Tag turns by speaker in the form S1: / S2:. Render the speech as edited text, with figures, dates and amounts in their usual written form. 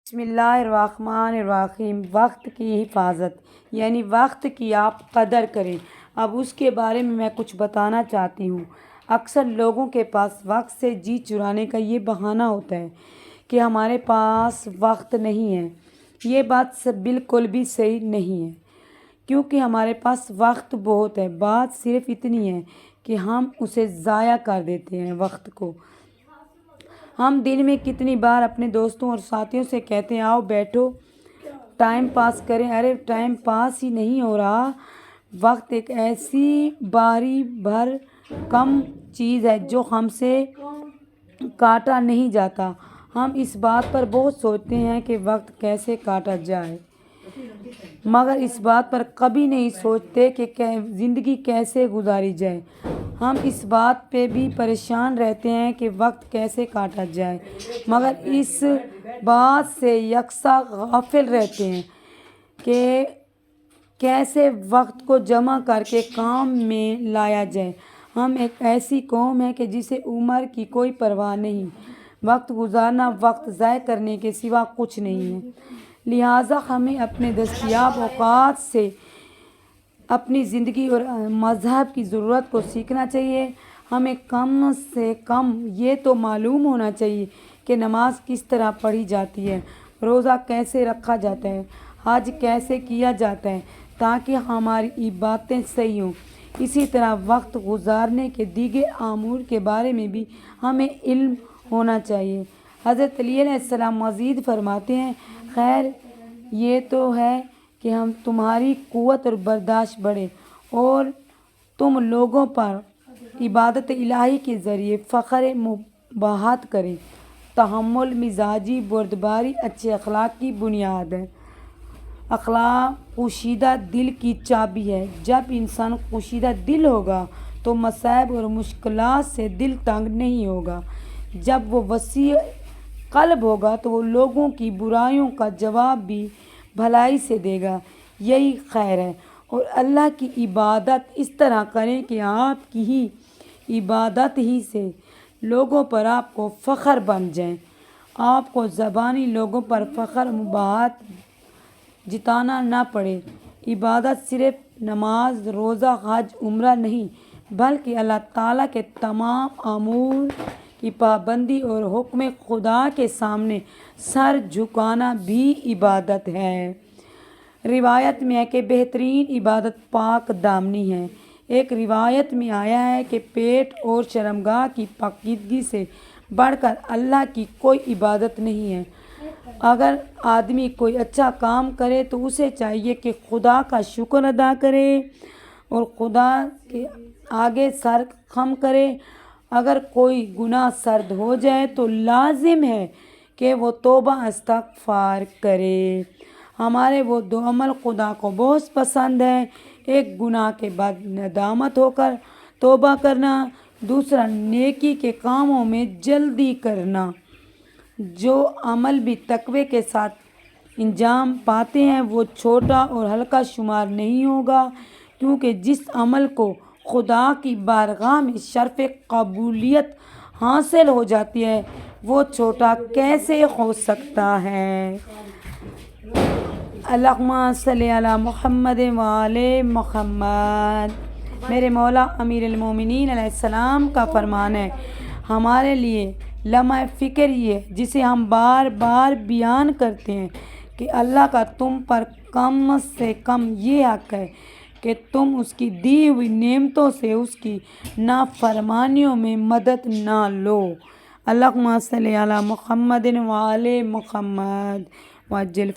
S1: بسم اللہ الرحمن الرحیم۔ وقت کی حفاظت یعنی وقت کی آپ قدر کریں۔ اب اس کے بارے میں کچھ بتانا چاہتی ہوں۔ اکثر لوگوں کے پاس وقت سے جی چرانے کا یہ بہانہ ہوتا ہے کہ ہمارے پاس وقت نہیں ہے۔ یہ بات بالکل بھی صحیح نہیں ہے، کیونکہ ہمارے پاس وقت بہت ہے۔ بات صرف اتنی ہے کہ ہم اسے ضائع کر دیتے ہیں۔ وقت کو ہم دن میں کتنی بار اپنے دوستوں اور ساتھیوں سے کہتے ہیں آؤ بیٹھو ٹائم پاس کریں، ارے ٹائم پاس ہی نہیں ہو رہا۔ وقت ایک ایسی باری بھر کم چیز ہے جو ہم سے کاٹا نہیں جاتا۔ ہم اس بات پر بہت سوچتے ہیں کہ وقت کیسے کاٹا جائے، مگر اس بات پر کبھی نہیں سوچتے کہ زندگی کیسے گزاری جائے۔ ہم اس بات پہ بھی پریشان رہتے ہیں کہ وقت کیسے کاٹا جائے، مگر اس بات سے یکساں غافل رہتے ہیں کہ کیسے وقت کو جمع کر کے کام میں لایا جائے۔ ہم ایک ایسی قوم ہے کہ جسے عمر کی کوئی پرواہ نہیں۔ وقت گزارنا وقت ضائع کرنے کے سوا کچھ نہیں ہے۔ لہٰذا ہمیں اپنے دستیاب اوقات سے اپنی زندگی اور مذہب کی ضرورت کو سیکھنا چاہیے۔ ہمیں کم سے کم یہ تو معلوم ہونا چاہیے کہ نماز کس طرح پڑھی جاتی ہے، روزہ کیسے رکھا جاتا ہے، حج کیسے کیا جاتا ہے، تاکہ ہماری عبادتیں صحیح ہوں۔ اسی طرح وقت گزارنے کے دیگر امور کے بارے میں بھی ہمیں علم ہونا چاہیے۔ حضرت علی علیہ السلام مزید فرماتے ہیں، خیر یہ تو ہے کہ تمہاری قوت اور برداشت بڑھے اور تم لوگوں پر عبادت الہی کے ذریعے فخر مباحت کریں۔ تحمل، مزاجی بردباری اچھے اخلاق کی بنیاد ہے۔ اخلاق پوشیدہ دل کی چابی ہے۔ جب انسان پوشیدہ دل ہوگا تو مصائب اور مشکلات سے دل تنگ نہیں ہوگا۔ جب وہ وسیع قلب ہوگا تو وہ لوگوں کی برائیوں کا جواب بھی بھلائی سے دے گا۔ یہی خیر ہے۔ اور اللہ کی عبادت اس طرح کریں کہ آپ کی ہی عبادت ہی سے لوگوں پر آپ کو فخر بن جائے۔ آپ کو زبانی لوگوں پر فخر مباحت جتانا نہ پڑے۔ عبادت صرف نماز، روزہ، حج، عمرہ نہیں، بلکہ اللہ تعالیٰ کے تمام امور کی پابندی اور حکم خدا کے سامنے سر جھکانا بھی عبادت ہے۔ روایت میں ہے کہ بہترین عبادت پاک دامنی ہے۔ ایک روایت میں آیا ہے کہ پیٹ اور شرمگاہ کی پاکیزگی سے بڑھ کر اللہ کی کوئی عبادت نہیں ہے۔ اگر آدمی کوئی اچھا کام کرے تو اسے چاہیے کہ خدا کا شکر ادا کرے اور خدا کے آگے سر خم کرے۔ اگر کوئی گناہ سرد ہو جائے تو لازم ہے کہ وہ توبہ استغفار کرے۔ ہمارے وہ دو عمل خدا کو بہت پسند ہیں، ایک گناہ کے بعد ندامت ہو کر توبہ کرنا، دوسرا نیکی کے کاموں میں جلدی کرنا۔ جو عمل بھی تقوی کے ساتھ انجام پاتے ہیں وہ چھوٹا اور ہلکا شمار نہیں ہوگا، کیونکہ جس عمل کو خدا کی بارگاہ میں شرف قبولیت حاصل ہو جاتی ہے وہ چھوٹا کیسے ہو سکتا ہے۔ اللہم صلی علی محمد وآل محمد۔ میرے مولا امیر المومنین علیہ السلام کا فرمان ہے، ہمارے لیے لمحہ فکر یہ جسے ہم بار بار بیان کرتے ہیں کہ اللہ کا تم پر کم سے کم یہ حق ہے کہ تم اس کی دی ہوئی نعمتوں سے اس کی نافرمانیوں میں مدد نہ لو۔ اللہم صلی علی محمد وآل محمد وعجل